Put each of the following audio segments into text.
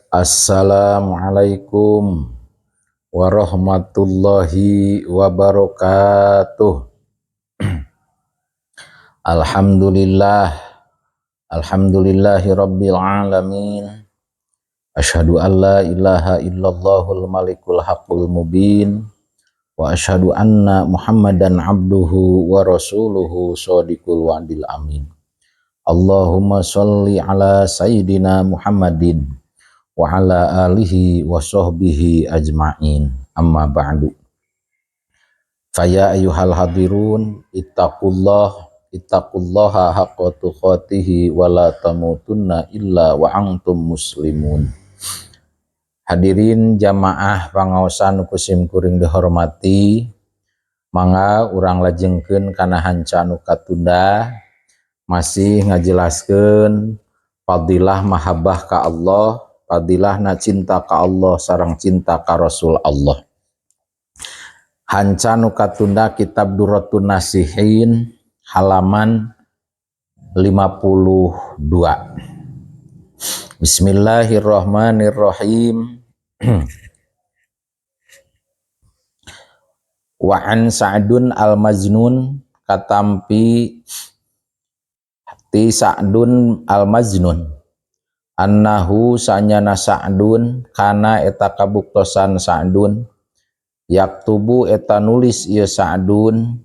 Assalamualaikum warahmatullahi wabarakatuh. Alhamdulillah, alhamdulillahi rabbil alamin. Asyhadu an la ilaha illallahul malikul haqqul mubin. Wa asyhadu anna Muhammadan abduhu wa rasuluhu shadiqul wa'dil amin. Allahumma sholli ala sayyidina Muhammadin wa ala alihi wa sahbihi ajma'in, amma ba'du. Faya ayyuhal hadirun ittaqullaha haqqa tuqatihi wa la tamutunna illa wa antum muslimun. Hadirin jamaah pangaosan kusim kuring dihormati, mangga urang lajengkeun kana hanca anu katunda masih ngajelaskeun fadilah mahabbah ka Allah, fadilahna cinta ka Allah sareng cinta ka Rasul Allah. Hanca nu katunda kitab Durratun Nasihin halaman 52. Bismillahirrahmanirrahim. Wa an Sa'dun al-Majnun katampi ti Sa'dun al-Majnun annahu sanyana Sa'dun kana eta kabuktosan Sa'dun yaktubu eta nulis ieu Sa'dun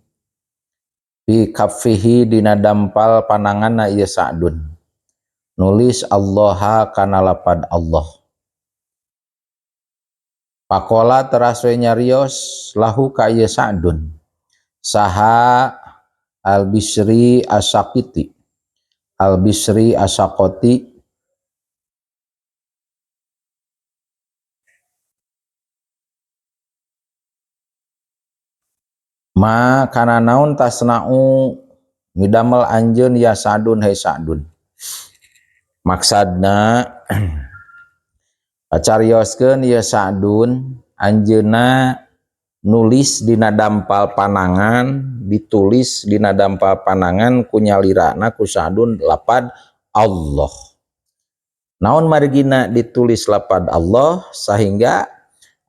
fi kaffihi dina dampal pananganna ieu Sa'dun nulis Allaha kana lapad Allah. Pakola teras we nyarios lahu ka ieu Sa'dun saha al-Bisri as-Saqiti al-Bisri as-Saqati ma kana naon tasna'u midamel anjeun ya Sa'dun hai Sa'dun. Maksadna carioskeun ya Sa'dun anjeunna nulis dina dampal panangan, ditulis dina dampal panangan ku nyalirana ku Sa'dun lapad Allah. Naon margina ditulis lapad Allah sehingga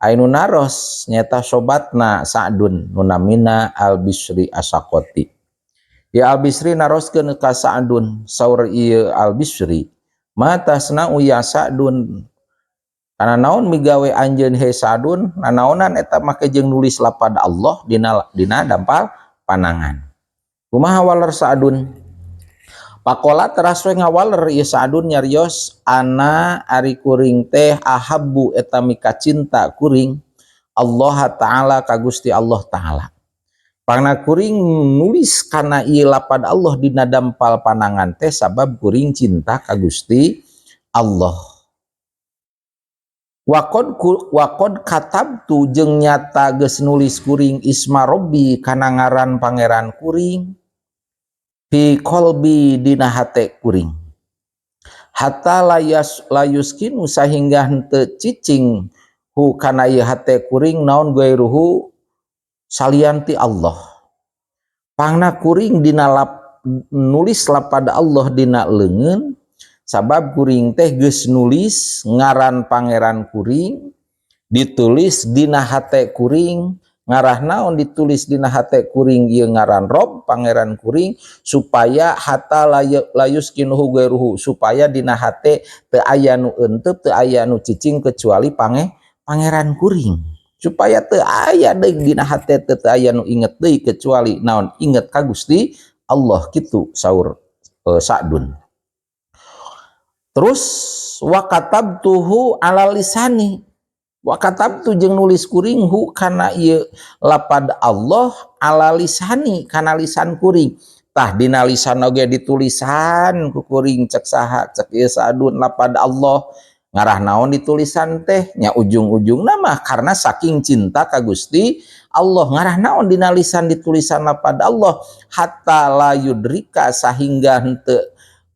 ainu naros nyata sobatna Sa'dun nunamina al-Bisri as-Saqati. Ya al-Bisri naroskeun ka Sa'dun saur ieu al-Bisri matasna'u ya Sa'dun kana naon migawe anjeun he Sa'dun nanaonan eta make jeung nulis lapad Allah dina dampal panangan. Kumaha waler Sa'dun? Pakola teras we ngawaler ieu Sa'dun nyarios ana ari kuring teh ahabbu eta mika cinta kuring Allah Ta'ala ka Gusti Allah Ta'ala. Pangna kuring nulis kana ieu lapad Allah dina dampal panangan teh sabab kuring cinta ka Gusti Allah. Waqad katabtu jeung nyata geus nulis kuring isma Rabbi kana ngaran pangeran kuring fi qalbi dina hate kuring hatta layuskinu sahingga henteu cicing hu kana ieu hate kuring naon gairuhu salianti Allah. Pangna kuring dina nulis lapad Allah dina leungeun sabab kuring teh geus nulis ngaran pangeran kuring ditulis dina hate kuring. Ngarah naon ditulis dina hate kuring ieu ngaran Rob pangeran kuring supaya hatta layuskinuhu gairuhu supaya dina hate teu aya nu euteup teu aya nu cicing kecuali pangeran kuring supaya teu aya deui dina hate teu aya nu inget deui kecuali naon inget ka Gusti Allah kitu saur Sa'dun. Terus wa katabtuhu ala lisani wa katabtu jeung nulis kuring hu kana ieu lapad Allah ala lisani kana lisan kuring tah dina lisan oge ditulisan ku kuring cek saha cek ieu Sa'dun lapad Allah ngarah naon ditulisan teh nya ujung-ujungna mah karena saking cinta ka Gusti Allah ngarah naon dina lisan ditulisan lapad Allah hatta la yudrika sahingga henteu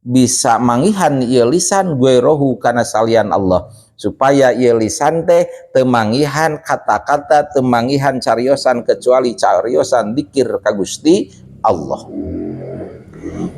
bisa mangihan ieu lisan guerohu kana salian Allah supaya ieu lisan teh teu mangihan kata-kata teu mangihan cariosan kecuali cariosan dzikir ka Gusti Allah.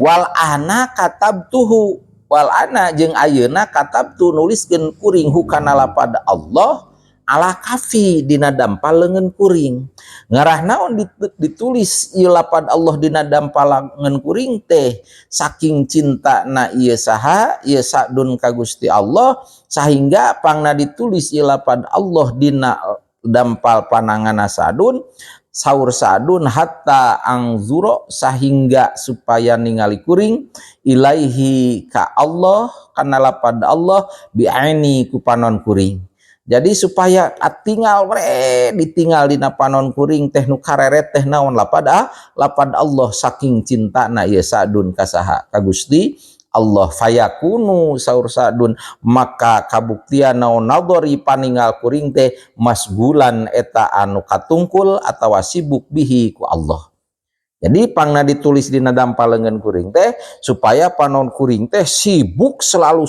Wal ana katabtuhu wal ana jeung ayeuna katabtu nuliskeun kuring hukana lapad Allah ala kafi dina dampal leungeun kuring. Ngarah naon ditulis ieu lapad Allah dina dampal leungeun kuring teh saking cinta na ieu saha ieu Sa'dun ka Gusti Allah sehingga pangna ditulis ieu lapad Allah dina dampal pananganna Sa'dun. Saur Sa'dun hatta angzuro sehingga supaya ningali kuring ilaihi ka Allah kana lapad Allah bi'aini ku panon kuring. Jadi supaya tinggal ditinggal dina panon kuring teh nu kareret teh naon lapad Allah saking cinta na ieu Sa'dun ka saha ka Gusti Allah. Fayakunu saur Sa'dun maka kabuktian naon nadori paningal kuring teh masgulan eta anu katungkul atawa sibuk bihi ku Allah. Jadi pangna ditulis dina dampal leungeun kuring teh supaya panon kuring teh sibuk selalu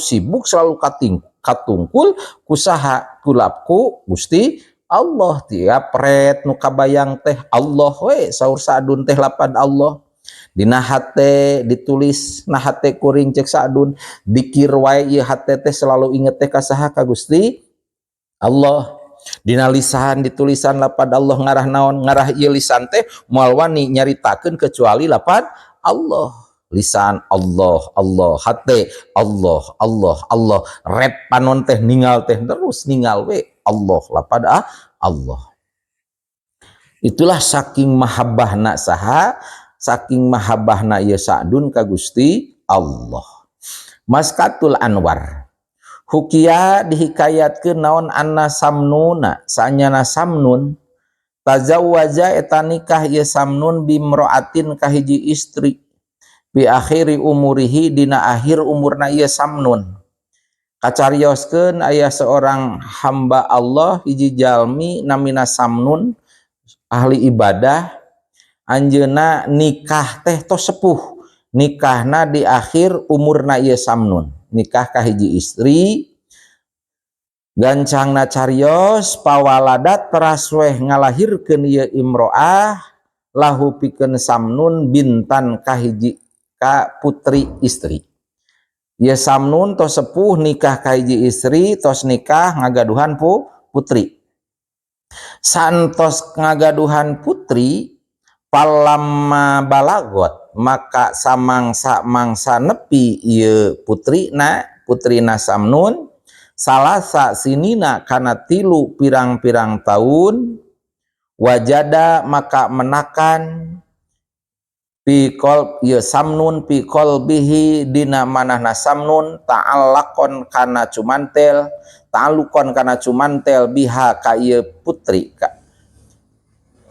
katungkul kusaha kulapku Gusti Allah. Tiap ret nu kabayang teh Allah we saur Sa'dun teh lapad Allah dina hate ditulis na hate kuring cek Sa'dun dikir wae ieu hate teh selalu inget teh ka saha ka Gusti Allah. Dina lisan ditulisan lapad Allah ngarah naon ngarah ieu lisan teh moal wani nyaritakeun kecuali lapad Allah. Lisan Allah Allah hate Allah Allah Allah red panon teh ningal teh terus ningal we Allah lapad Allah. Itulah saking mahabbahna saha saking mahabbahna ieu Sa'dun ka Gusti Allah. Maskatul Anwar hukia dihikayatkeun naon anna Samnuna saanyana Samnun tazawwaja eta nikah ieu Samnun bimra'atin ka hiji istri bi akhiri umurihi dina akhir umurna ieu Samnun. Kacarioskeun aya seorang hamba Allah hiji jalmi namina Samnun ahli ibadah anjeunna nikah teh tos sepuh nikahna di akhir umurna ieu Samnun nikah ka hiji istri gancangna carios pawaladat teras weh ngalahirkeun ieu imro'ah lahu pikeun Samnun bintan ka hiji ka putri istri. Ieu Samnun tos sepuh nikah ka hiji istri tos nikah ngagaduhan putri. Santos ngagaduhan putri palamma balagot maka samangsa nepi ieu putrina Samnun salasa sinina kana 3 pirang-pirang tahun wajada maka menakan pikol ieu Samnun pikol bihi dina manahna Samnun ta'allaqon kana cumantel biha ka ieu putri ka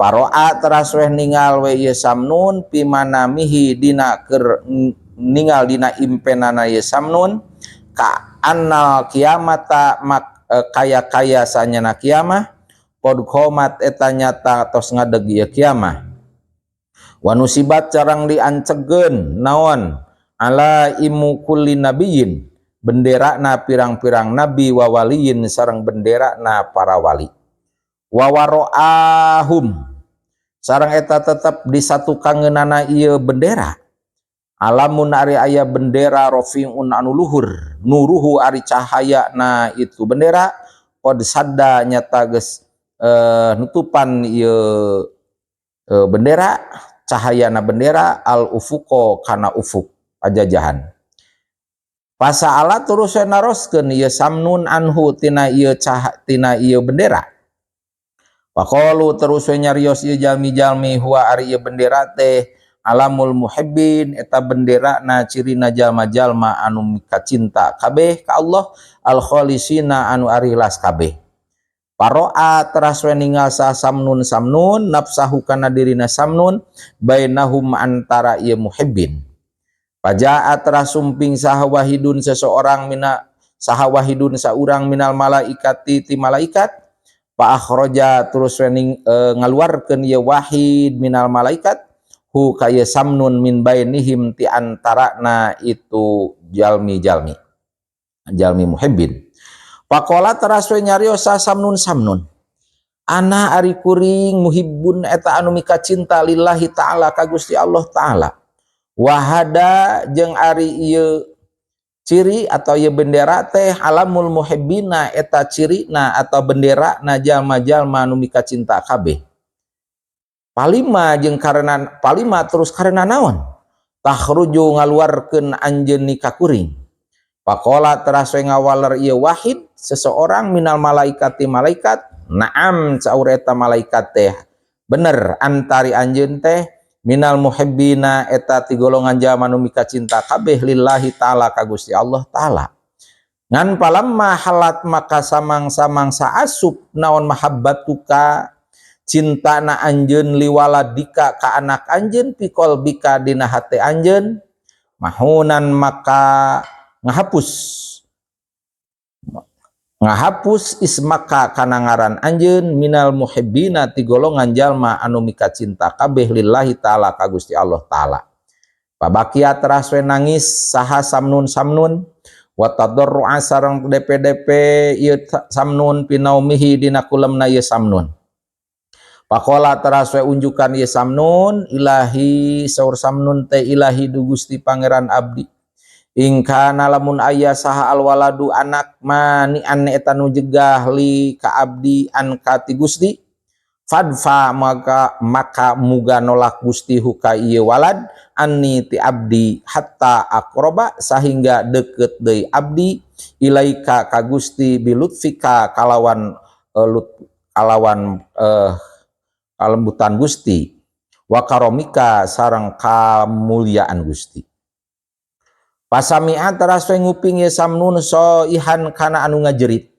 paroa teras weh ningal we ieu Samnun pimanamihi dina keur ningal dina impenana ieu Samnun ka annal kiamata kaya sanyana kiamah qad qomat eta nyata tos ngadeg ieu kiamah. Wa nusibat carang diancegeun naon ala imu kulli nabiyyin benderana pirang-pirang nabi wa waliyin sareng benderana para wali. Wa waroahum sareng eta tetep disatukangeunana ieu bendera alamun ari aya bendera rafiun anu luhur nuruhu ari cahaya na itu bendera qad sadda nyata geus nutupan ieu bendera cahayana bendera al ufuqo kana ufuk pajajahan. Pasa'ala terus naroskeun ieu Samnun anhu tina ieu bendera. Faqalu terus nyarios ieu jalmi-jalmi huwa ari ieu bendera teh alamul muhibbin eta bendera na cirina jalma-jalma anu kacinta kabeh ka Allah al khalisina anu ari ikhlas kabeh. Paro'a teras we ningal sa Samnun nafsahu kana dirina Samnun bainahum antara ieu muhibbin. Paja'a teras sumping sahawahidun seseorang sahawahidun saurang minal malaikati ti malaikat fa akhraja terus we ngaluarkeun ieu wahid minal malaikat hu ka ieu Samnun min bainihim ti antarana itu jalmi muhibbin. Pakola teras we nyarios sa Samnun ana ari kuring muhibbun eta anu mika cinta lillahi ta'ala ka Gusti Allah ta'ala wahada jeung ari ieu ciri atau ieu bendera teh alamul muhibbina eta cirina atau bendera na jalma-jalma nu mika cinta kabeh. Palima jeung karena palima terus karena naon? Takhruju ngaluarkeun anjeun nikah kuring. Pakola teras we ngawaler ieu wahid seseorang minal malaikati malaikat. Naam saur eta malaikat teh bener antari anjeun teh minal muhibbina eta ti golongan jalma nu mika cinta kabeh lillahi taala ka Gusti Allah taala. Ngan palamma halat maka samang-samang saasup naon mahabbatuka cinta na anjeun liwaladika ka anak anjeun pikol bika dina hate anjeun mahunan maka ngahapus ismaka kana ngaran anjeun minal muhibbina ti golongan jalma anu mika cinta kabeh lillahi taala ka Gusti Allah taala. Pabakia teras we nangis saha samnun wa tadarrua sareng DP ieu samnun pinaumihi dina kulemna ieu samnun. Pakola teras we unjukan ieu samnun ilahi saur samnun teh ilahi du Gusti pangeran abdi. Ingkana lamun aya saha alwaladu anak mani ane eta nu jegah li ka abdi an ka ti Gusti fadfa maka muga nolak Gusti huka ieu walad anni ti abdi hatta aqroba sehingga deket deui abdi ilaika ka Gusti bilutfika kalawan kalembutan Gusti wa karomika sareng kamulyaan Gusti. Pasami'a teras we nguping ieu samnun soihan kana anu ngajerit.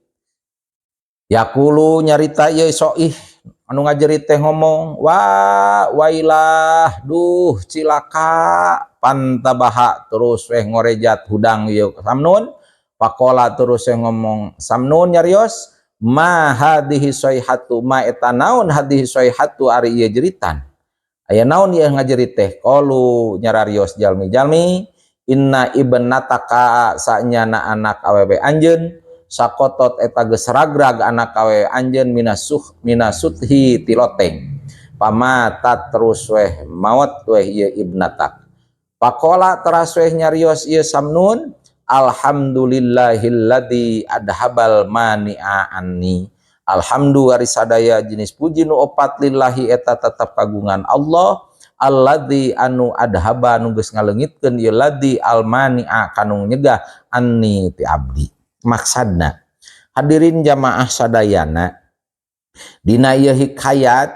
Yaqulu nyarita ieu soih anu ngajerit teh ngomong wailah duh cilaka pantabaha terus we ngorejat hudang ieu samnun. Pakola terus we ngomong samnun nyarios ma hadhihi soihatu ma eta naon hadhihi soihatu ari ieu jeritan. Aya naon ieu ngajerit teh? Qalu nyararios jalmi-jalmi inna ibnataka sanyana anak awewe anjeun sakotot eta geus ragrag anak awewe anjeun minasuthi tiloteng pamatat terus weh maot weh ieu ibnatak. Pakola teras weh nyarios ieu samnun alhamdulillahilladzi adhabal mani'a anni. Alhamdulillah sadaya jenis puji nu opat lillahi eta tetap kagungan Allah alladzi anu adhaba nu geus ngaleungitkeun ieu ladzi almani'a kanu nyegah anni ti abdi. Maksudna hadirin jamaah sadayana dina ieu hikayat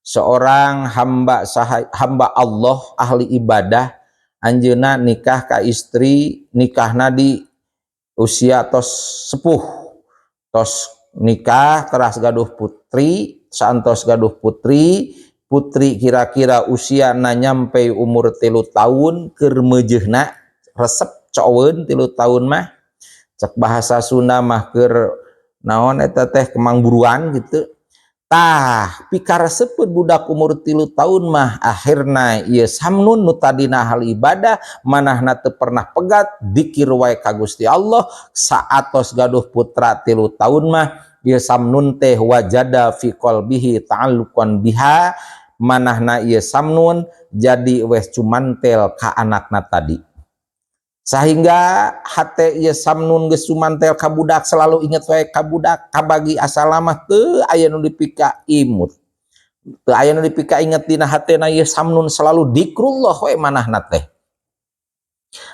seorang hamba Allah ahli ibadah anjeunna nikah ka istri nikahna di usia tos sepuh tos nikah teras gaduh putri saantos gaduh putri kira-kira usia na nyampe umur 3 tahun keur meujeuhna resep coweun 3 tahun mah cek bahasa Sunda mah keur naon eta teh kemang buruan gitu. Tah pikareseupeun budak umur 3 tahun mah akhirna ieu samnun nu tadina hal ibadah manahna teu pernah pegat dzikir wae ka Gusti Allah saatos gaduh putra 3 tahun mah ieu samnun teh wajada fi qalbihi ta'alluqan biha manahna ieu samnun jadi weh cumantel ka anakna tadi sehingga hate ieu samnun geus cumantel ka budak selalu inget wae ka budak kabagi asalamah teu aya nu dipika imut teu aya nu dipika inget dina hatena ieu samnun selalu dzikrullah we manahna teh.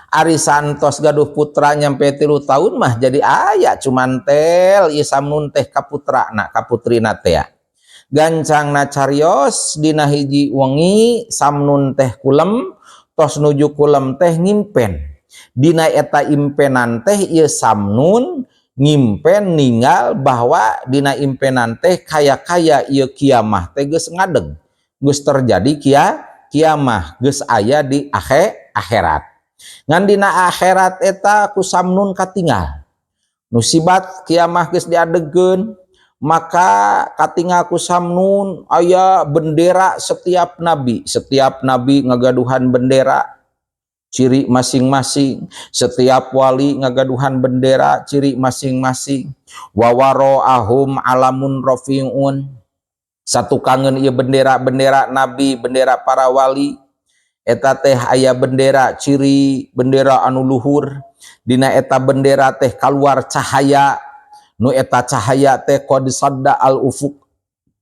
Ari santos gaduh putra nyampe 3 tahun mah jadi aya cumantel ieu samnun teh ka putrana ka putrina teh gancangna carios dina hiji wengi samnun teh kulem tos nuju kulem teh ngimpen dina eta impenan teh ieu samnun ngimpen ninggal bahwa dina impenan teh kaya ieu kiamah teh geus ngadeg geus terjadi kiamah geus aya di akhirat ngan dina akhirat eta ku samnun katinggal nusibat kiamah geus diadegkeun maka katinggal ku samnun aya bendera setiap nabi ngagaduhan bendera ciri masing-masing setiap wali ngagaduhan bendera ciri masing-masing wawaroahum alamun rafiun satu kangen ieu bendera nabi bendera para wali eta teh aya bendera ciri bendera anu luhur dina eta bendera teh keluar cahaya nu eta cahaya teh qad sadda al ufuk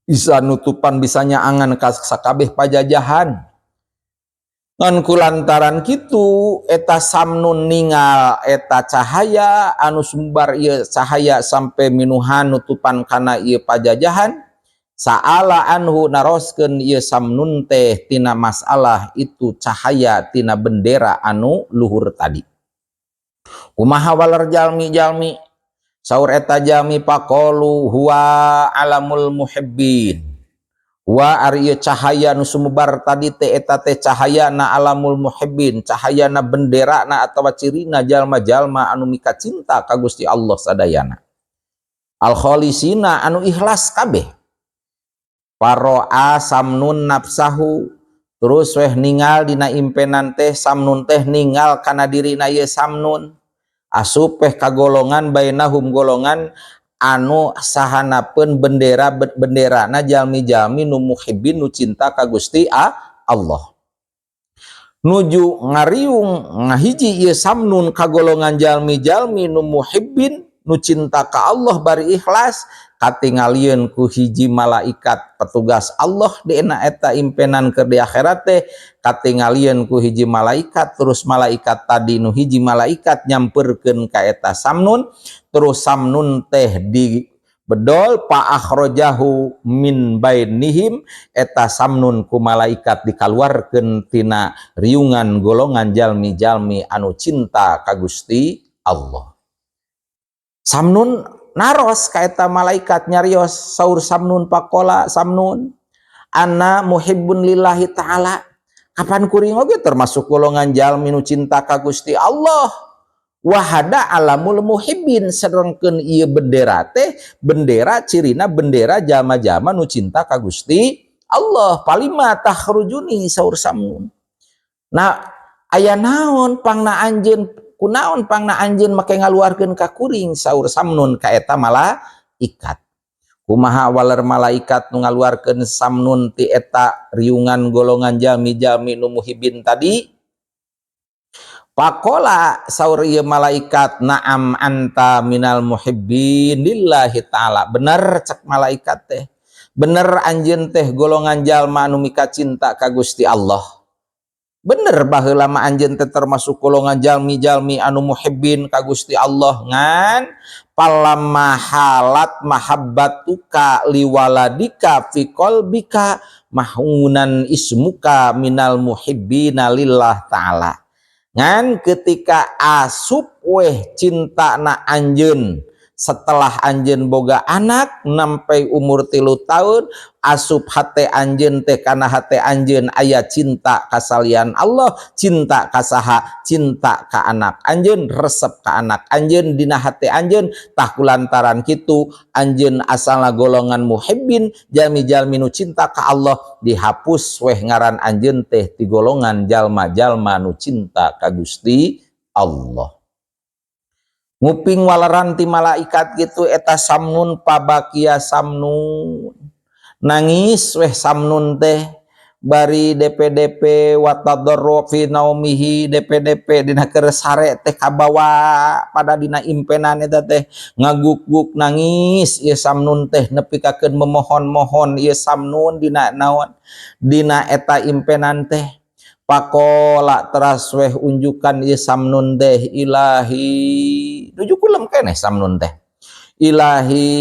bisa nutupan bisanya angan ka sakabeh pajajahan. Ngan kulantaran kitu eta samnun ningal eta cahaya anu sumbar ieu cahaya sampai minuhan nutupan kana ieu pajajahan, saala anhu naroskeun ieu samnun teh tina masalah itu cahaya tina bendera anu luhur tadi. Kumaha waler jalmi-jalmi saur eta jalmi paqolu huwa alamul muhibbin. Wa ari cahaya nu sumebar tadi teh eta teh cahaya na alamul muhibbin, cahaya na bendera na atawa cirina jalma-jalma anu mika cinta ka Gusti Allah sadayana. Al khalisina anu ikhlas kabeh. Paroa samnun nafsahu, terus weh ningal dina impenan teh samnun teh ningal kana dirina ieu samnun. Asup peh kagolongan bainahum golongan anu sahanapeun bendera na jalmi-jalmi nu muhibbin nu cinta ka Gusti Allah. Nuju ngariung ngahiji ieu samnun kagolongan jalmi-jalmi nu muhibbin nu cinta ka Allah bari ikhlas katingalieun ku hiji malaikat petugas Allah dina eta impenan keur di akhirat teh, katingalieun ku hiji malaikat, terus malaikat tadi nu hiji malaikat nyamperkeun ka eta samnun, terus samnun teh di bedol pa akhrajahu min bainihim, eta samnun ku malaikat dikaluarkeun tina riungan golongan jalmi-jalmi anu cinta ka Gusti Allah. Samnun naros ka eta malaikat nyarios saur samnun pakola samnun ana muhibbun lillahi ta'ala, kapan kuring oge termasuk golongan jalmi nu cinta ka Gusti Allah. Wahada alamul muhibbin, sedengkeun ieu bendera teh bendera cirina bendera jalma-jalma nu cinta ka Gusti Allah. Palima takhrujuni saur samnun. Nah aya naon pangna anjeun, kunaon pangna anjeun make ngaluarkeun ka kuring saur samnun ka eta malaikat. Kumaha waler malaikat nu ngaluarkeun samnun ti eta riungan golongan jalmi-jalmi nu muhibbin tadi. Pakola saur ieu malaikat na'am anta minal muhibbin lillahi ta'ala. Bener cek malaikat teh, bener anjeun teh golongan jalma anu mika cinta ka Gusti Allah. Bener baheula mah anjeun teh termasuk golongan jalmi-jalmi anu muhibbin ka Gusti Allah. Ngan palamma halat mahabbatuka liwaladika fi qalbika mahunan ismuka minal muhibbina lillah ta'ala. Ngan ketika asup weh cinta na anjeun setelah anjeun boga anak sampai umur 3 tahun, asup hate anjeun teh kana hate anjeun aya cinta ka salian Allah, cinta ka saha, cinta ka anak anjeun, resep ka anak anjeun dina hate anjeun. Tah kulantaran kitu anjeun asalna golongan muhibbin jalmi-jalmi nu cinta ka Allah, dihapus weh ngaran anjeun teh ti golongan jalma-jalma nu cinta ka Gusti Allah. Nguping walaran ti malaikat gitu eta samnun pabakia samnun, nangis weh samnun teh bari DP watadarru fi naumihi, DP dina keur sare teh kabawa pada dina impenan eta teh ngaguk-guk nangis ieu samnun teh nepi ka keun memohon-mohon ieu samnun dina naon dina eta impenan teh. Pakola teras weh unjukan ieu samnun teh ilahi nuju kulem keneh samnun teh ilahi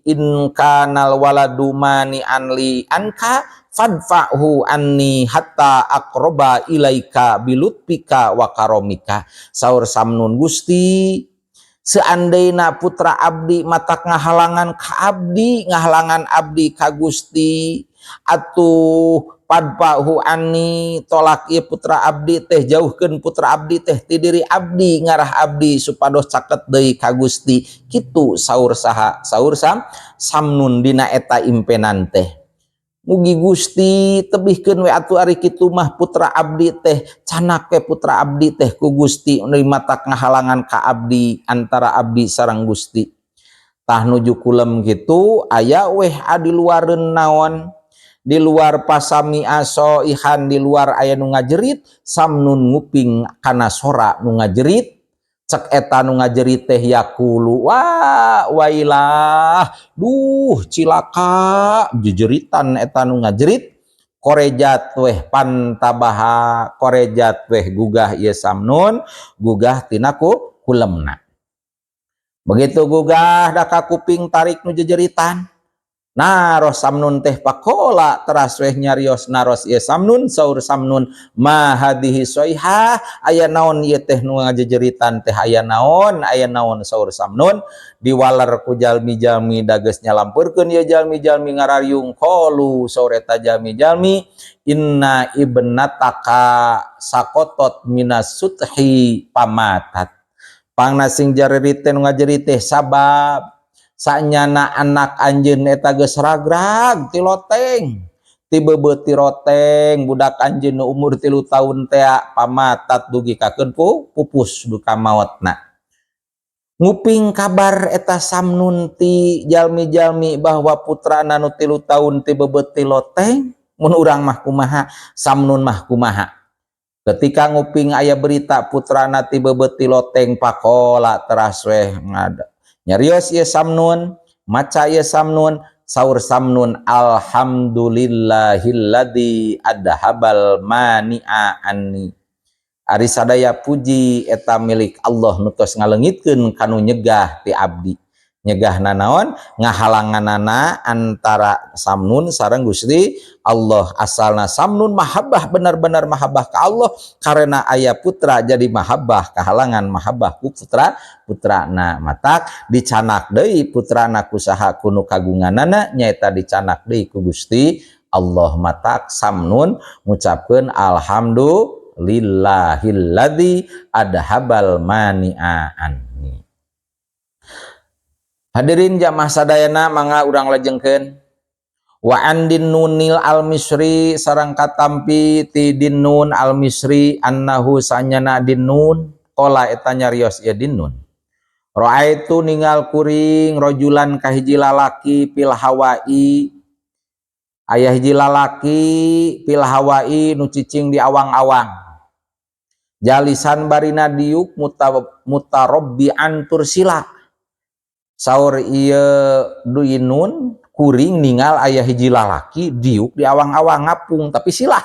in kanal waladu mani anli anka fadfa'hu anni hatta aqroba ilaika bilutpika wa karomika. Saur samnun Gusti, seandaina putra abdi matak ngahalangan ka abdi, ngahalangan abdi ka Gusti, atuh padpahu anni tolak ieu putra abdi teh, jauhkeun putra abdi teh ti diri abdi, ngarah abdi supados caket deui ka Gusti. Kitu saur saha, saur samnun dina eta impenan teh. Mugi Gusti tebihkeun we atuh ari kitu mah putra abdi teh canak ke putra abdi teh ku Gusti nu matak ngahalangan ka abdi antara abdi sareng Gusti. Tah nuju kulem kitu aya weh adi luareun naon, di luar pasami aso ihan, di luar aya nu ngajerit samnun nguping kana sora nu ngajerit cek eta nu ngajerit teh yaqulu wah wailah duh cilaka jejeritan eta nu ngajerit korejat weh pantabaha korejat weh gugah ieu Samnun gugah tina kulemna. Begitu gugah da ka kuping tarik nu jejeritan naros Samnun teh pakola teras weh nyarios naros ieu Samnun saur Samnun ma hadhihi soiha aya naon ieu teh nu ngajejeritan teh aya naon saur Samnun diwaler ku jalmi-jalmi da geus nyalampurkeun ieu jalmi-jalmi ngarariung qalu saur eta jalmi-jalmi inna ibnataka sakotot minas suthi pamatat pangna sing jarerit teh nu ngajerit teh sabab sanyana anak anjeun eta geus ragrag ti loteng ti beubeut ti roteng budak anjeun nu umur 3 tahun teh pamatat dugi kakeun pupus duka maotna nguping kabar eta Samnun ti jalmi-jalmi bahwa putrana nu 3 tahun ti beubeut ti loteng mun urang mah kumaha Samnun mah kumaha ketika nguping aya berita putrana ti beubeut ti loteng pakola teras weh ngada nyarios ieu Samnun maca ieu Samnun saur Samnun alhamdulillahilladzi adhabal mani'a anni ari sadaya puji eta milik Allah nu tos ngaleungitkeun kanu nyegah ti abdi nyegahna naon ngahalanganana antara Samnun sareng Gusti Allah asalna Samnun mahabbah benar-benar mahabbah ka Allah karena aya putra jadi mahabbah kahalangan mahabbah ku putrana matak dicanak deui putrana kusaha kunu kagunganana nyaeta dicanak deui ku Gusti Allah matak Samnun ngucapkeun alhamdulillahilladzi adhabal mani'a anni. Hadirin jamaah sadayana mangga urang lajengkeun wa andin nunil al misri sareng katampi ti dinnun al misri annahu sanyana dinnun qala eta nyarios ieu dinnun raaitu ningal kuring rajulan kahiji lalaki pil hawai aya hiji lalaki pil hawai nu cicing di awang-awang jalisan barina diuk mutarabbian tursila saur ieu duinun kuring ningal aya hiji lalaki diuk di awang-awang ngapung tapi sila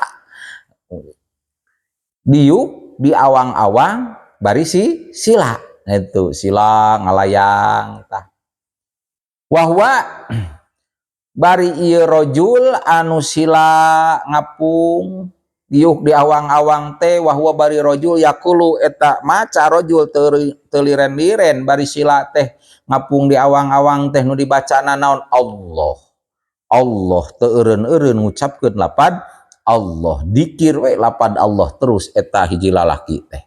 diuk di awang-awang bari sila itu sila ngalayang tah wahwa bari ieu rajul anu sila ngapung diuk di awang-awang teh wahwa bari rajul yaqulu eta maca rajul teu liren-liren bari sila teh ngapung di awang-awang teh nu dibacana naon Allah teu eureun-eureun ngucapkeun lapad Allah dikir we lapad Allah terus eta hiji lalaki teh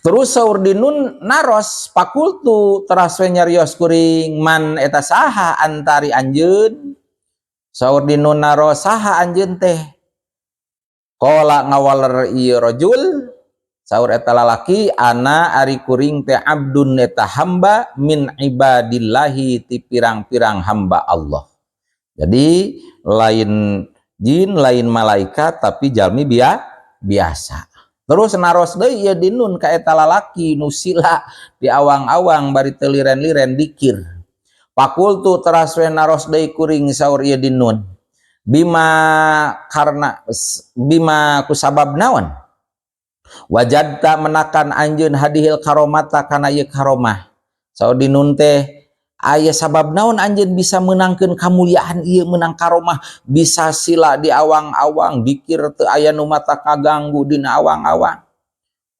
terus saur dinun naros pakultu teras we nyarios kuring man eta saha antari anjeun saur dinun naros saha anjeun teh qala ngawaler ieu rajul saur eta lalaki ana ari kuring teh abdun eta hamba min ibadillahi ti pirang-pirang hamba Allah jadi lain jin lain malaikat tapi jalmi biasa terus naros deui ieu dinun ka eta lalaki nu sila di awang-awang bari teu liren-liren dikir pakultu teras we naros deui kuring saur ieu dinun bima kusabab naon wajadta menakan anjeun hadihil karomata kana ieu karomah saur dinun teh aya sabab naon anjeun bisa menangkeun kamuliaan ieu menang karomah bisa sila di awang-awang dikir teu aya nu mata kaganggu dina awang-awang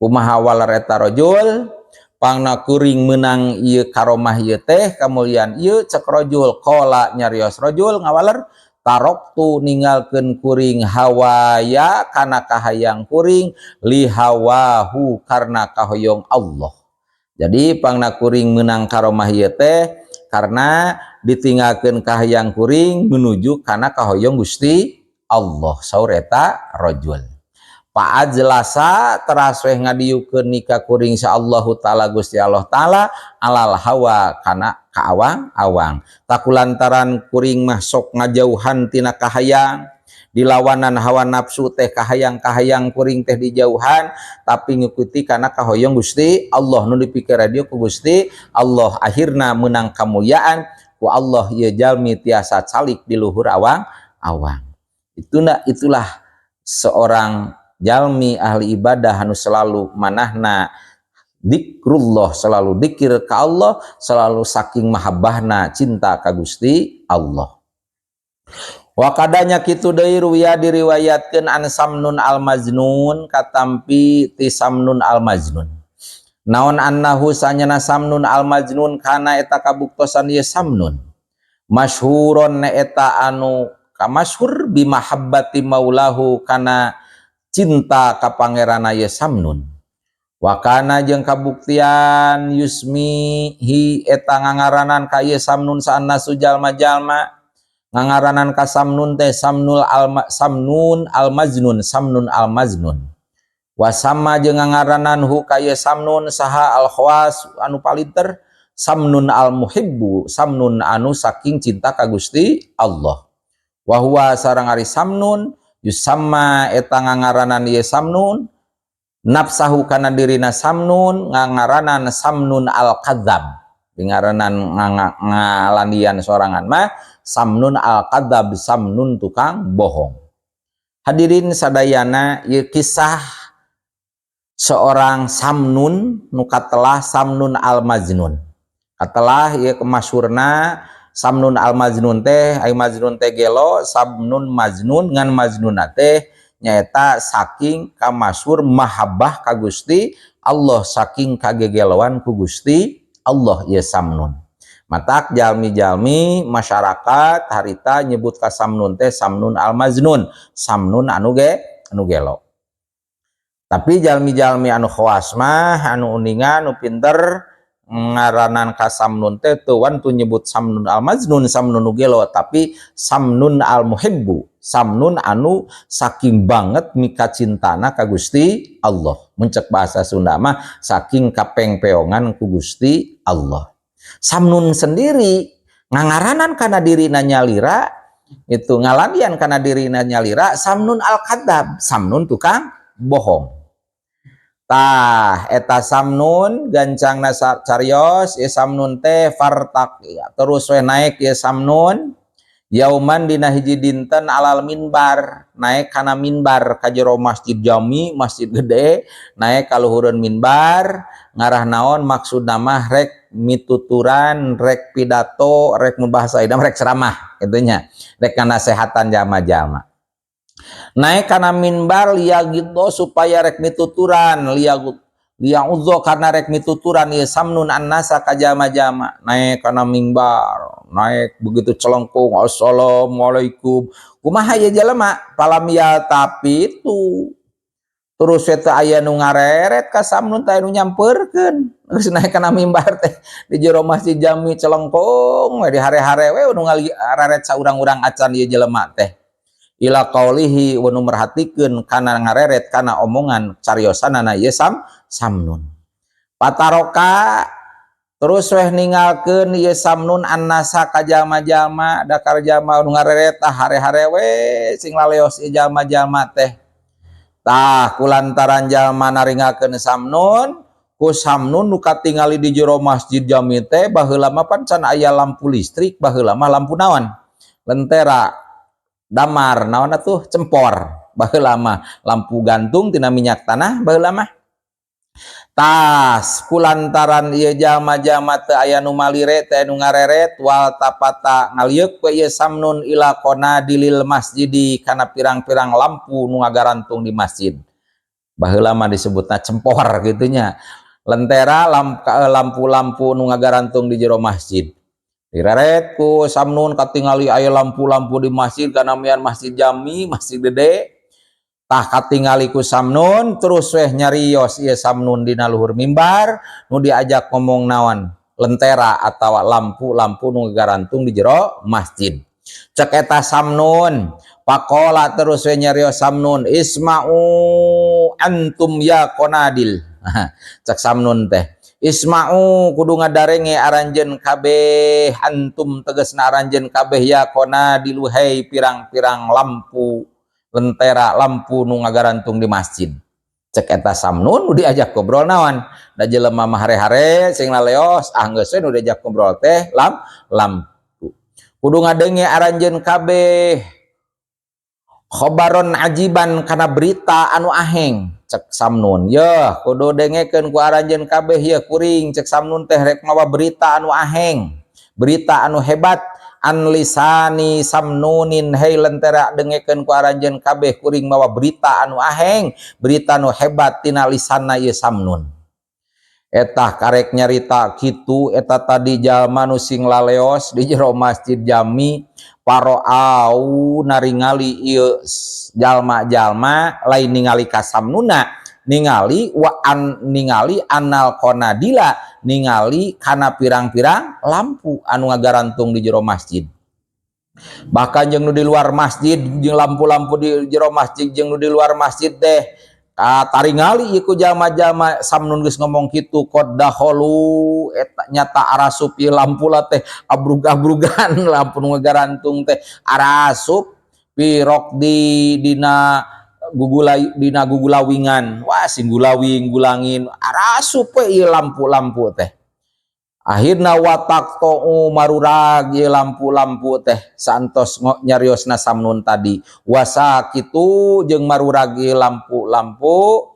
kumaha walar eta rajul pangna kuring menang ieu karomah ieu teh kamuliaan ieu cek rajul qala nyarios rajul ngawaler taroktu ninggalkeun kuring hawaya kana kahayang kuring li hawahu karena kahoyong Allah jadi pangna kuring menang karomah ieu teh karena ditinggalkeun kahayang kuring menuju kana kahoyong Gusti Allah saur eta rajul Fa'ajlasa teras weh ngadiukeun nikah kuring insyaallahu taala Gusti Allah taala alal hawa kana ka awang-awang takulantaran kuring mah sok ngajauhan tina kahayang dilawanan hawa nafsu teh kahayang-kahayang kuring teh dijauhan, tapi ngikuti karena kahoyong Gusti Allah, nu dipikir radio ku Gusti Allah, akhirna menang kamuliaan ku Allah ieu jalmi tiasa calik di luhur awang-awang. Itulah seorang jalmi ahli ibadah anu selalu manahna dikrullah, selalu dikir ka Allah, selalu saking mahabbahna cinta ka Gusti Allah. Wa kadanya kitu deui ruya diriwayatkeun an Samnun al-Majnun katampi ti Samnun al-Majnun. Naon annahu sanyana Samnun al-Majnun kana eta kabuktosan ieu Samnun. Masyhuron eta anu kamasyhur bi mahabbati maulahu kana cinta ka pangerana ieu Samnun. Wakana jeung kabuktian yusmihi eta ngangaranan ka ieu Samnun saannasu jalma-jalma, ngangaranan ka Samnun teh Samnun al-Majnun, Samnun al-Majnun. Wasama jeung ngangaranan hu ka ieu Samnun saha al-Khawas anu palinter, Samnun al-Muhibbu, Samnun anu saking cinta ka Gusti Allah. Wa huwa sareng ari Samnun yusamma eta ngangaranan ieu Samnun nafsahu kana dirina Samnun ngangaranan Samnun al-Kadzab, ngaranan ngalandian sorangan mah Samnun al-Kadzab, Samnun tukang bohong. Hadirin sadayana, ieu kisah seorang Samnun nu katelah Samnun al-Majnun. Katelah ieu kemasyhurna Samnun al-Majnun teh, ai Majnun teh gelo, Samnun Majnun ngan Majnun teh nyaeta saking kamasyhur mahabbah ka Gusti Allah, saking kagegeloan ku Gusti Allah ieu Samnun. Matak jalmi-jalmi masyarakat harita nyebut ka Samnun teh Samnun al-Majnun, Samnun anu gelo. Tapi jalmi-jalmi anu khawas mah anu uningan anu pinter ngaranan ka Samnun teh teu wantu nyebut Samnun al-Majnun, Samnun gelo, tapi Samnun al-Muhibbu, Samnun anu saking banget mika cintana ka Gusti Allah. Muncek bahasa Sunda mah saking kapengpeongan ku Gusti Allah. Samnun sendiri ngangaranan kana dirina nyalira, itu ngaladian kana dirina nyalira Samnun al-Kadzab, Samnun tukang bohong. Tah eta Samnun gancangna carios ieu Samnun teh fartak ya, terus we naik ieu Samnun yauman dina hiji dinten alal minbar, naik kana minbar ka jero masjid jami, masjid gede, naik ka luhureun minbar ngarah naon maksudna mah rek mituturan, rek pidato, rek membahasa idam, rek ceramah kitu nya, rek kanasehatan jalma-jalma. Naik kana minbar liyagiddo supaya rek mituturan, liyaudzo karena rek mituturan ieu Samnun annasa ka jalma-jalma. Naik kana minbar, naik begitu celengkung, assalamualaikum. Kumaha ieu jalma? Palamiya tapi itu. Terus eta aya nu ngareret ka Samnun teh nu nyampeurkeun. Geus naik kana minbar teh di jero masjid jami celengkung we di hare-hare we nu ngareret saurang-urang acan ieu jalma teh. Ila qaulihi wa merhatikeun kana ngareret kana omongan cariosanana ieu Samnun. Pataroka terus weh ninggalkeun ieu Samnun annasa ka jalma-jalma, dakar jalma nu ngareret tah hare-hare we sing laleos ieu jalma-jalma teh. Tah kulantaran jalma naringakeun Samnun, ku Samnun nu katingali di jero masjid jami teh baheula mah pan can aya lampu listrik, baheula mah lampu naon? Lentera, damar, naon atuh cempor, baheula mah lampu gantung tina minyak tanah baheula mah. Tas kulantaran ieu jalma-jalma teu aya nu malire teh nu ngareret wal tapata ngaliuk we ieu Samnun ila qonadilil masjidi kana pirang-pirang lampu nu ngagarantung di masjid. Baheula mah disebutna cempor kitu nya. Lentera lampu-lampu nu ngagarantung di jero masjid. Direret ku Samnun katingali aya lampu-lampu di masjid kana mian masjid jami, masjid gede. Tah katingali ku Samnun terus weh nyarios ieu Samnun dina luhur mimbar nu diajak ngomong naon? Lentera atawa lampu-lampu nu ngagarantung di jero masjid. Cek eta Samnun, pakola terus we nyarios Samnun, isma'u antum ya qonadil. Cek Samnun teh, isma'u kudu ngadarenge aranjeun kabeh, antum tegasna aranjeun kabeh ya qonadil hei pirang-pirang lampu lentera lampu nu ngagarantung di masjid. Cek eta samnun nu diajak ngobrol naon, da jelema mah hare-hare sing laleos geus we nu diajak ngobrol teh lampu. Kudu ngadenge aranjeun kabeh khobaron ajiban kana berita anu aheng, cek samnun. Yeuh kudu dengekeun ku aranjeun kabeh ieu kuring cek samnun teh rek mawa berita anu aheng, berita anu hebat. An lisani samnunin hei lentera dengekeun ku aranjeun kabeh kuring mawa berita anu aheng, berita anu hebat tina lisanna ieu samnun. Etah karek nyarita kitu eta tadi jalma nu sing laleos di jero Masjid Jami paroau naringali ieu jalma-jalma lain ningali ka samnuna, ningali ningali anal qonadila, ningali kana pirang-pirang lampu anu ngagarantung di jero masjid. Bahkan jeung nu di luar masjid, jeung lampu-lampu di jero masjid jeung nu di luar masjid teh taringali ieu jalma-jalma samnun geus ngomong kitu qaddaholu eta nyata arasup ieu lampu lah teh abrug-abrugan lampu nu ngagarantung teh arasup pirok dina gugulawingan. Wah sing gulawing gulangin arasup we ieu lampu-lampu teh. Akhirna watakto marurag ieu lampu-lampu teh santos nyariosna samnun tadi. Wasa kitu jeung marurag ieu lampu-lampu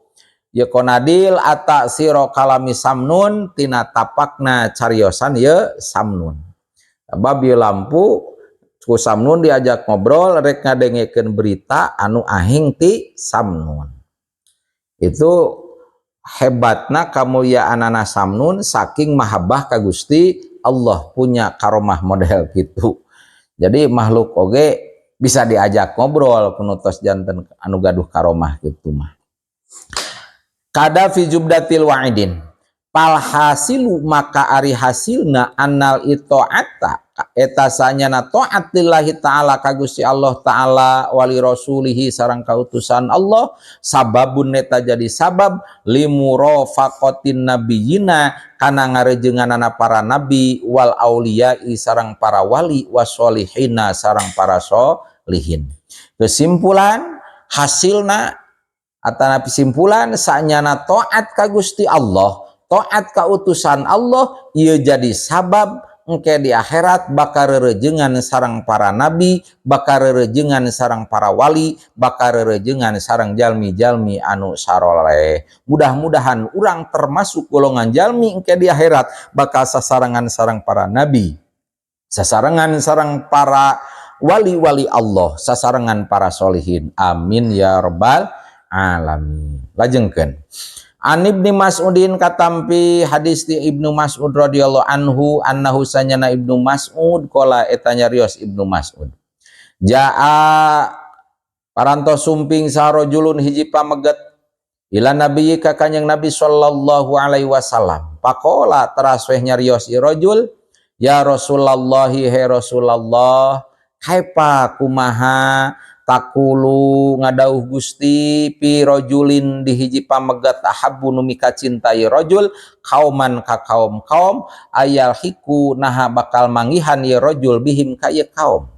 ieu konadil ata siro kalami samnun tina tapakna cariosan ieu samnun. Sabab ieu lampu ku samnun diajak ngobrol rek ngadengekeun berita anu ahing ti samnun. Itu hebatna kamuliaanana samnun saking mahabbah ka Gusti Allah, punya karomah model gitu. Jadi makhluk oge bisa diajak ngobrol penutos janten anu gaduh karomah gitu mah. Kada fi jubdatil wa'idin pal hasilu maka ari hasilna annal itaata eta sanyana taat lillahi ta'ala ka Gusti Allah ta'ala wali rasulihi sareng kautusan Allah sababun eta jadi sabab limurafaqatin nabiyina kana ngarejenganana para nabi wal auliyai sareng para wali wasolihina sareng para solihin. Kesimpulan hasilna atana kesimpulan sanyana taat ka Gusti Allah, taat ka utusan Allah ieu jadi sabab engke di akhirat bakal rerejengan sareng para nabi, bakal rerejengan sareng para wali, bakal rerejengan sareng jalmi-jalmi anu saroleh. Mudah-mudahan urang termasuk golongan jalmi engke di akhirat bakal sasarengan sareng para nabi, sasarengan sareng para wali-wali Allah, sasarengan para solihin. Amin ya rabbal alamin. Lajengkeun. An Ibnu Mas'udin katampi hadis ti Ibnu Mas'ud radhiyallahu anhu annahu sanyana Ibnu Mas'ud qala eta nyarios Ibnu Mas'ud. Jaa parantos sumping sarojulun hiji pameget ila nabiyyi ka kanjeng Nabi sallallahu alaihi wasallam. Faqala teras weh nyarios ieu rajul, ya Rasulullah he Rasulullah, kaifa kumaha takulu ngadauh Gusti pi rajulin di hiji pamegat ahabbu nu mika cintai rajul kauman ka kaum ayal hiku naha bakal manggihan ye rajul bihim ka ye kaum.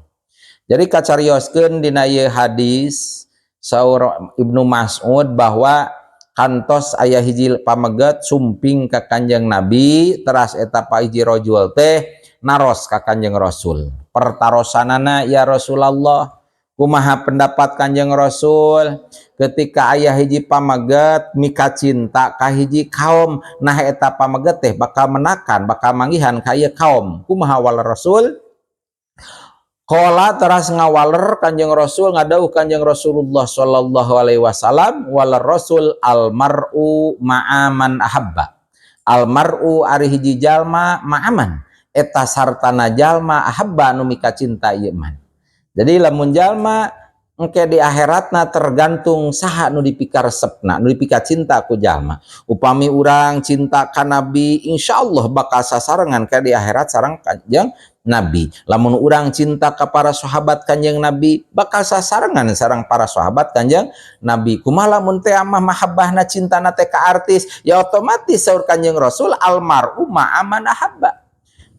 Jadi kacarioskeun dina ieu hadis saur Ibnu Mas'ud bahwa kantos aya hiji pamegat sumping ka Kanjeng Nabi teras eta pa hiji rajul teh naros ka Kanjeng Rasul. Pertarosanana ya Rasulullah, kumaha pendapat Kanjeng Rasul ketika ayah hiji pamegat mika cinta ka hiji kaum, nah eta pamegat teh bakal menakan bakal manggihan ka ieu kaum, kumaha wal Rasul? Qala teras ngawaler Kanjeng Rasul ngadauh Kanjeng Rasulullah sallallahu alaihi wasallam wal Rasul al mar'u ma'aman ahabba. Al mar'u ari hiji jalma ma'aman eta sartana jalma ahabba nu mika cinta ieu man. Jadi lamun jalma engke di akhiratna tergantung saha nu dipika resepna, nu dipika cinta ku jalma. Upami urang cinta ka Nabi, insyaallah bakal sasarengan ka di akhirat sareng Kanjeng Nabi. Lamun urang cinta ka para sahabat Kanjeng Nabi, bakal sasarengan sareng para sahabat Kanjeng Nabi. Kumaha lamun teh amah mahabbahna cintana teh ka artis, ya otomatis saur Kanjeng Rasul almaru ma'aman ahabba.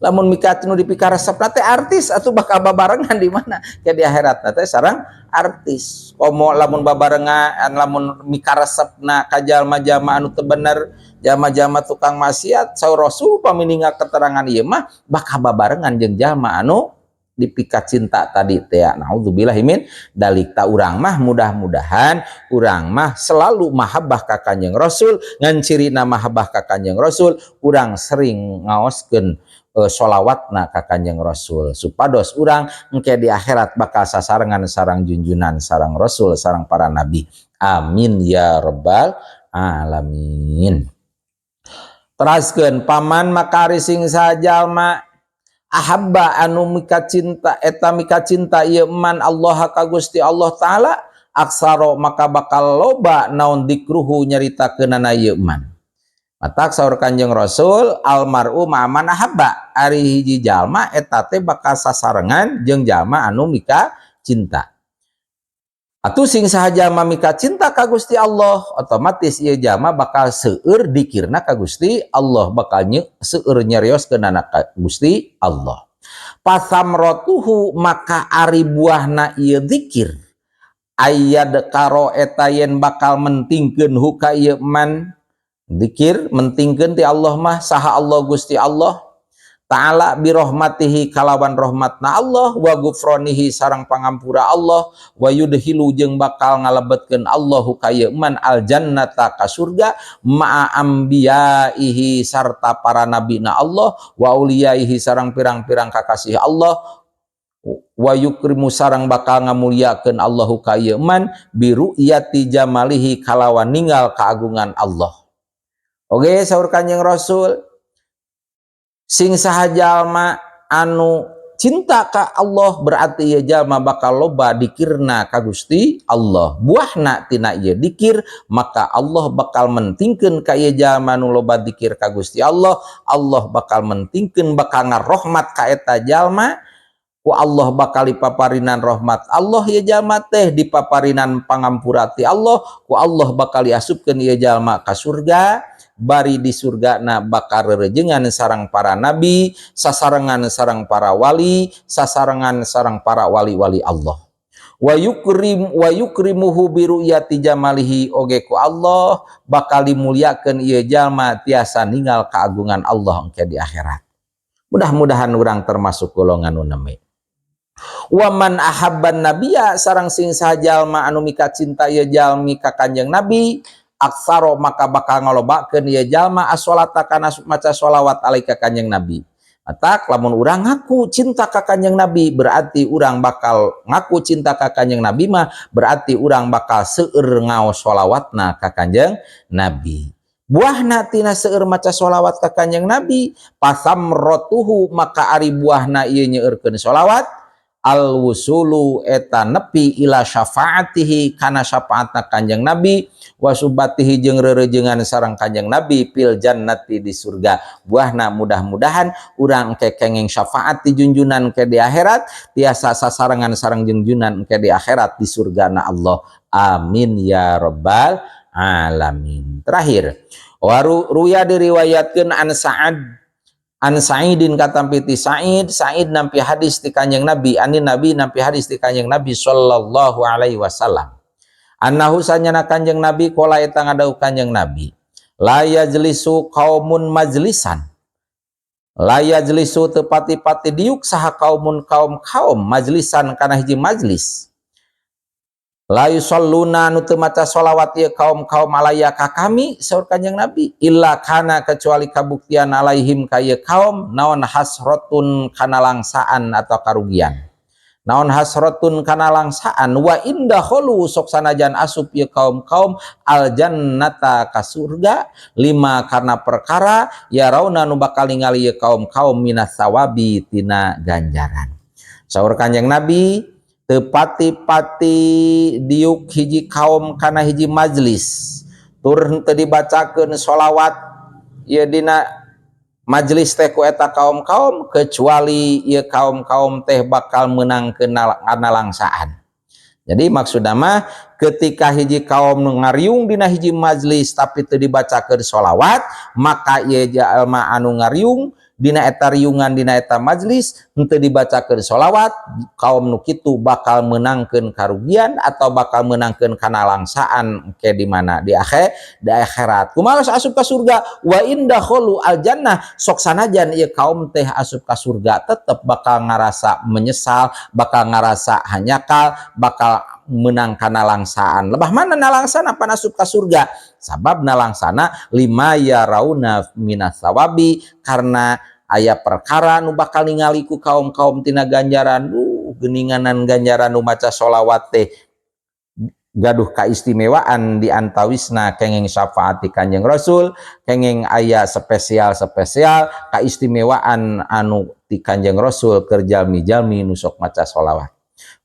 lamun mika nu dipikaresepna teh artis atuh bakal babarengan di mana kayak di akhirat teh sareng artis komo lamun babarengan lamun mikaresepna ka jalma-jalma anu teu bener jalma-jalma tukang maksiat saur Rasul pamininga keterangan ieu mah bakal babarengan jeung jalma anu dipikat cinta tadi teh. Naudzubillah min dalik ta urang mah mudah-mudahan urang mah selalu mahabbah ka Kanjeng Rasul ngan cirina mahabbah ka Kanjeng Rasul urang sering ngaoskeun sholawatna ka Kanjeng Rasul supados urang engke di akhirat bakal sasarengan sareng junjunan sareng Rasul sareng para nabi. Amin ya rabbal alamin. Teraskeun paman makari sing sajalma ahabba anu mika cinta eta mika cinta ieu man Allah ka Gusti Allah taala aksaro maka bakal loba naon dikruhu nyaritakeunana ieu man. Matak saur Kanjeng Rasul almar'u ma'aman ahabba ari hiji jalma eta teh bakal sasarengan jeung jalma anu mika cinta. Atuh sing saha jalma mika cinta ka Gusti Allah otomatis ieu jalma bakal seueur dikirna ka Gusti Allah bakal seueur nyarioskeunana ka Gusti Allah. Pasamrotuhu maka ari buahna ieu zikir ayyad karo eta yen bakal mentingkeun hu ka ieu man zikir mentingkeun ti Allah mah saha Allah Gusti Allah ta'ala birahmatihi kalawan rahmatna Allah wa gufronihi sareng pangampura Allah wa yudhilu jeung bakal ngalebetkeun Allahu ka ieu man al jannata ka surga ma'a ambiyaihi sarta para nabina Allah wa auliyaihi sareng pirang-pirang kakasih Allah wa yukrimu sareng bakal ngamulyakeun Allahu ka ieu man biru'yati jamalihi kalawan ninggal keagungan Allah. Oke saur Kanjeng Rasul sing saha jalma anu cinta ka Allah berarti ieu jalma bakal loba dikirna ka Gusti Allah. Buahna tina ieu dikir maka Allah bakal mentingkeun ka ieu jalma anu loba dikir ka Gusti Allah. Allah bakal mentingkeun bakal ngarahmat ka eta jalma. Ku Allah bakal dipaparinan rahmat Allah ieu jalma teh dipaparinan pangampura ti Allah. Ku Allah bakal diasupkeun ieu jalma ka surga. Bari di surgana bakal rerenjengan sarang para nabi, sasarengan sarang para wali, sasarengan sarang para wali-wali Allah. Wa yukrimuhu biru'yati jamalihi oge ku Allah bakal dimulyakeun ieu jalma tiasa ninggal keagungan Allah engke di akhirat. Mudah-mudahan urang termasuk golongan nu neme. Wa man ahabban nabiyya sareng sing saha jalma anu mika cinta ieu jalmi ka Kanjeng Nabi aksaro maka bakal ngalobakeun ieu jalma as-sholata kana maca sholawat alaika Kanjeng Nabi. Matak lamun urang ngaku cinta ka Kanjeng Nabi berarti urang bakal ngaku cinta ka Kanjeng Nabi mah berarti urang bakal seueur ngaos sholawatna ka Kanjeng Nabi. Buahna tina seueur maca sholawat ka Kanjeng Nabi pasamrotuhu maka ari buahna ieu nyeueurkeun sholawat al wusulu eta nepi ila syafaatihi kana syafaatna Kanjeng Nabi wasubatihi jeung rerejengan sareng Kanjeng Nabi fil jannati di surga. Buahna mudah-mudahan urang engke kenging syafaat di junjunan ke di akhirat tiasa sasarengan sareng junjunan engke di akhirat di surgana Allah. Amin ya rabbal alamin. Terakhir ruya diriwayatkeun an Sa'idin katampiti Sa'id nampi hadis ti Kanjeng Nabi ani Nabi nampi hadis ti Kanjeng Nabi sallallahu alaihi wasallam annahu sanyana Kanjeng Nabi qala eta ngadau Kanjeng Nabi la yajlisu qaumun majlisan la yajlisu teu pati-pati diuk saha kaum majlisan kana hiji majlis la yusalluna anu teu maca sholawat ieu kaum alaya ka kami saur Kanjeng Nabi illa kana kecuali kabuktian alaihim ka ieu kaum naon hasratun kana langsaan atau karugian. Naon hasratun kana langsaan wa indahulu sok sanajan asup ieu kaum al jannata ka surga lima karena perkara ya rauna nu bakal ningali ieu kaum minas sawabi tina ganjaran. Saur Kanjeng Nabi tepati-pati diuk hiji kaum kana hiji majlis tur teu dibacakeun sholawat ieu dina majlis teh ku eta kaum kecuali ieu kaum teh bakal meunangkeun kana langsaan. Jadi maksudna mah ketika hiji kaum ngariung dina hiji majlis tapi teu dibacakeun sholawat maka ieu jalma anu ngariung dina eta riungan dina eta majlis henteu dibacakeun sholawat, kaum nu kitu bakal menangkeun karugian atau bakal menangkeun kana langsaan ke di mana di akhirat. Kumaha asup ka surga? Wa indakhulu al jannah, sok sanajan ieu kaum teh asup ka surga tetep bakal ngarasa menyesal, bakal ngarasa hanyakal, bakal menang kana langsaan. Lebah mana nalangsana pan asup ka surga? Sabab nalangsana lima ya rauna minas sawabi, karena aya perkara nu bakal ningali ku kaum-kaum tina ganjaran. Geninganan ganjaran nu maca sholawat teh gaduh kaistimewaan di antawisna kenging syafaati Kanjeng Rasul, kenging aya spesial kaistimewaan anu ti Kanjeng Rasul keur jalmi-jalmi nu sok maca sholawat.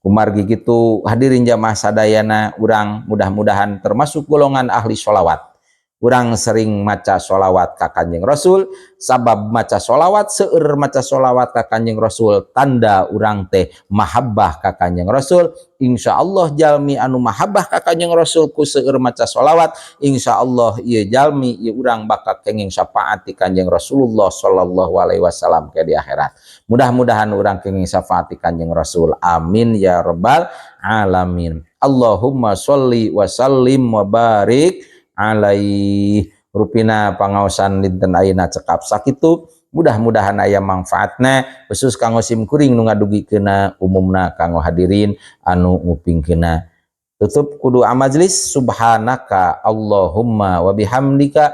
Kumargi gitu hadirin jamaah sadayana, urang mudah-mudahan termasuk golongan ahli sholawat. Urang sering maca sholawat ka Kanjeng Rasul, sabab maca sholawat seueur maca sholawat ka Kanjeng Rasul tanda urang teh mahabbah ka Kanjeng Rasul. Insya Allah jalmi anu mahabbah ka Kanjeng Rasul ku seueur maca sholawat, insya Allah ieu jalmi ieu urang bakal kenging syafaat di Kanjeng Rasulullah sallallahu alaihi wasallam ke di akhirat. Mudah-mudahan urang kenging syafaat di Kanjeng Rasul, amin ya rabbal alamin. Allahumma sholli wa sallim wa barik alaih. Rupina pangaosan dinten ayeuna cekap sakitu, mudah-mudahan aya manfaatna khusus kanggo sim kuring nu ngadugikeuna umumna kanggo hadirin anu ngupingkeuna. Tutup kudu amajlis, subhanaka Allahumma wa bihamdika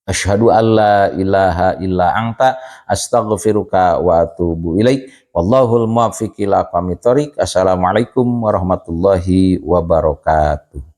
asyhadu alla ilaha illa anta astaghfiruka wa atubu ilaik. Wallahul muwaffiq ila aqwamit thoriq. Assalamualaikum warahmatullahi wabarakatuh.